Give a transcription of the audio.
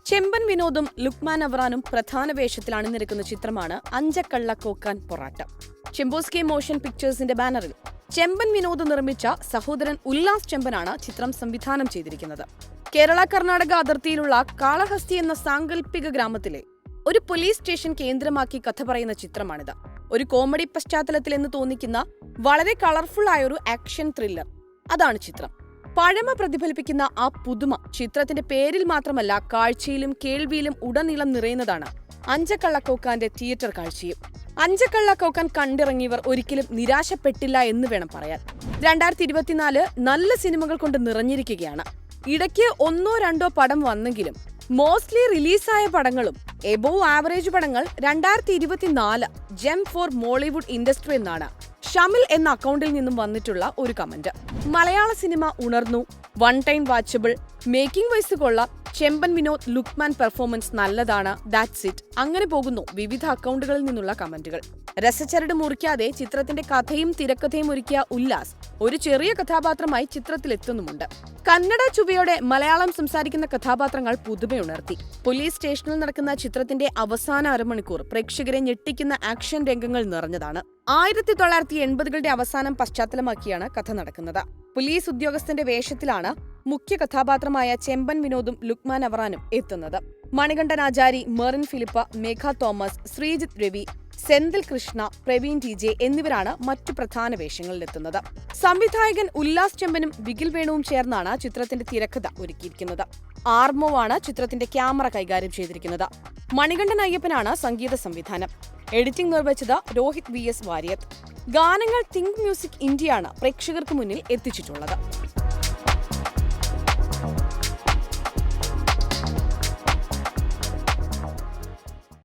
ചെമ്പൻ വിനോദും ലുക്മാൻ അവറാനും പ്രധാന വേഷത്തിൽ അണിനിരക്കുന്ന ചിത്രമാണ് അഞ്ചക്കള്ള കോക്കാൻ പൊറാട്ട. ചെമ്പോസ്കെ മോഷൻ പിക്ചേഴ്സിന്റെ ബാനറിൽ ചെമ്പൻ വിനോദ് നിർമ്മിച്ച സഹോദരൻ ഉല്ലാസ് ചെമ്പനാണ് ചിത്രം സംവിധാനം ചെയ്തിരിക്കുന്നത്. കേരള കർണാടക അതിർത്തിയിലുള്ള കാളഹസ്തി എന്ന സാങ്കല്പിക ഗ്രാമത്തിലെ ഒരു പോലീസ് സ്റ്റേഷൻ കേന്ദ്രമാക്കി കഥ പറയുന്ന ചിത്രമാണിത്. ഒരു കോമഡി പശ്ചാത്തലത്തിലെന്ന് തോന്നിക്കുന്ന വളരെ കളർഫുൾ ആയ ഒരു ആക്ഷൻ ത്രില്ലർ, അതാണ് ചിത്രം. പഴമ പ്രതിഫലിപ്പിക്കുന്ന ആ പുതുമ ചിത്രത്തിന്റെ പേരിൽ മാത്രമല്ല, കാഴ്ചയിലും കേൾവിയിലും ഉടനീളം നിറയുന്നതാണ് അഞ്ചക്കള്ളക്കോക്കാന്റെ തിയേറ്റർ കാഴ്ചയും. അഞ്ചക്കള്ളക്കോക്കാൻ കണ്ടിറങ്ങിയവർ ഒരിക്കലും നിരാശപ്പെട്ടില്ല എന്ന് വേണം പറയാൻ. 2024 നല്ല സിനിമകൾ കൊണ്ട് നിറഞ്ഞിരിക്കുകയാണ്. ഇടയ്ക്ക് ഒന്നോ രണ്ടോ പടം വന്നെങ്കിലും മോസ്റ്റ്ലി റിലീസായ പടങ്ങളും എബോവ് ആവറേജ് പടങ്ങൾ 2024 ജെം ഫോർ മോളിവുഡ് ഇൻഡസ്ട്രി എന്നാണ് ഷമിൽ എന്ന അക്കൗണ്ടിൽ നിന്നും വന്നിട്ടുള്ള ഒരു കമന്റ്. മലയാള സിനിമ ഉണർന്നു, one time watchable, making wise കൊള്ളാം, ചെമ്പൻ വിനോദ് ലുക്മാൻ പെർഫോമൻസ് നല്ലതാണ്, ദാറ്റ്സ് ഇറ്റ്, അങ്ങനെ പോകുന്നു വിവിധ അക്കൗണ്ടുകളിൽ നിന്നുള്ള കമന്റുകൾ. രസച്ചരട് മുറിക്കാതെ ചിത്രത്തിന്റെ കഥയും തിരക്കഥയും ഒരുക്കിയ ഉല്ലാസ് ഒരു ചെറിയ കഥാപാത്രമായി ചിത്രത്തിലെത്തുന്നുമുണ്ട്. കന്നഡ ചുവയോടെ മലയാളം സംസാരിക്കുന്ന കഥാപാത്രങ്ങൾ പുതുമയുണർത്തി. പോലീസ് സ്റ്റേഷനിൽ നടക്കുന്ന ചിത്രത്തിന്റെ അവസാന അരമണിക്കൂർ പ്രേക്ഷകരെ ഞെട്ടിക്കുന്ന ആക്ഷൻ രംഗങ്ങൾ നിറഞ്ഞതാണ്. 1980കളുടെ അവസാനം പശ്ചാത്തലമാക്കിയാണ് കഥ നടക്കുന്നത്. പോലീസ് ഉദ്യോഗസ്ഥന്റെ വേഷത്തിലാണ് മുഖ്യ കഥാപാത്രമായ ചെമ്പൻ വിനോദും ലുക്മാൻ അവറാനും എത്തുന്നത്. മണികണ്ഠൻ ആചാരി, മെറിൻ ഫിലിപ്പ്, മേഘ തോമസ്, ശ്രീജിത്ത് രവി, സെന്തിൽ കൃഷ്ണ, പ്രവീൺ ടി ജെ എന്നിവരാണ് മറ്റു പ്രധാന വേഷങ്ങളിലെത്തുന്നത്. സംവിധായകൻ ഉല്ലാസ് ചെമ്പനും വികിൽ വേണുവും ചേർന്നാണ് ചിത്രത്തിന്റെ തിരക്കഥ ഒരുക്കിയിരിക്കുന്നത്. ആർമോ ആണ് ചിത്രത്തിന്റെ ക്യാമറ കൈകാര്യം ചെയ്തിരിക്കുന്നത്. മണികണ്ഠൻ അയ്യപ്പനാണ് സംഗീത സംവിധാനം. എഡിറ്റിംഗ് നിർവഹിച്ചത് രോഹിത് VS വാര്യത്ത്. ഗാനങ്ങൾ തിങ്ക് മ്യൂസിക് ഇന്ത്യയാണ് പ്രേക്ഷകർക്ക് മുന്നിൽ എത്തിച്ചിട്ടുള്ളത്.